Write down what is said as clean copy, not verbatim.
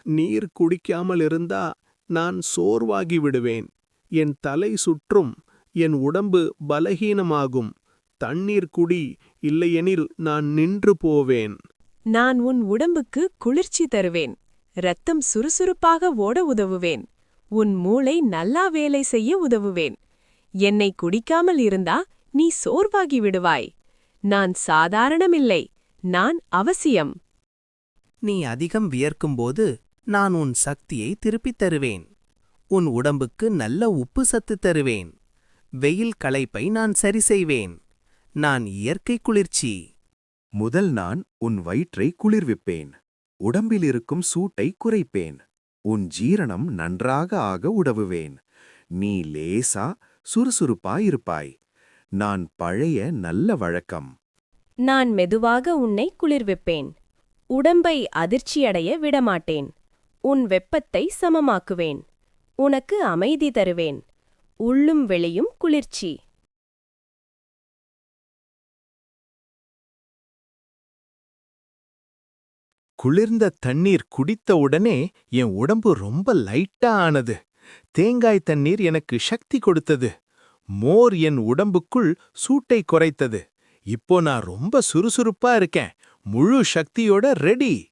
நீர் குடிக்காமல் இருந்தா நான் சோர்வாகி விடுவேன். என் தலை சுற்றும், என் உடம்பு பலகீனமாகும். தண்ணீர் குடி, இல்லையெனில் நான் நின்று போவேன். நான் உன் உடம்புக்கு குளிர்ச்சி தருவேன். இரத்தம் சுறுசுறுப்பாக ஓட உதவுவேன். உன் மூளை நல்லா வேலை செய்ய உதவுவேன். என்னை குடிக்காமல் இருந்தா நீ சோர்வாகி விடுவாய். நான் சாதாரணமில்லை, நான் அவசியம். நீ அதிகம் வியர்க்கும்போது நான் உன் சக்தியை திருப்பித் தருவேன். உன் உடம்புக்கு நல்ல உப்பு சத்து தருவேன். வெயில் களைப்பை நான் சரி செய்வேன். நான் இயற்கை குளிர்ச்சி. முதல் நான் உன் வயிற்றை குளிர்விப்பேன். உடம்பிலிருக்கும் சூட்டை குறைப்பேன். உன் ஜீரணம் நன்றாக ஆக உதவுவேன். நீ லேசா சுறுசுறுப்பா இருப்பாய். நான் பழைய நல்ல வழக்கம். நான் மெதுவாக உன்னை குளிர்விப்பேன். உடம்பை அதிர்ச்சியடைய விடமாட்டேன். உன் வெப்பத்தை சமமாக்குவேன். உனக்கு அமைதி தருவேன். உள்ளும் வெளியும் குளிர்ச்சி. குளிர்ந்த தண்ணீர் குடித்த உடனே என் உடம்பு ரொம்ப லைட்டா ஆனது. தேங்காய் தண்ணீர் எனக்கு சக்தி கொடுத்தது. மோர் என் உடம்புக்குள் சூட்டை குறைத்தது. இப்போ நான் ரொம்ப சுறுசுறுப்பா இருக்கேன். முழு சக்தியோட ரெடி.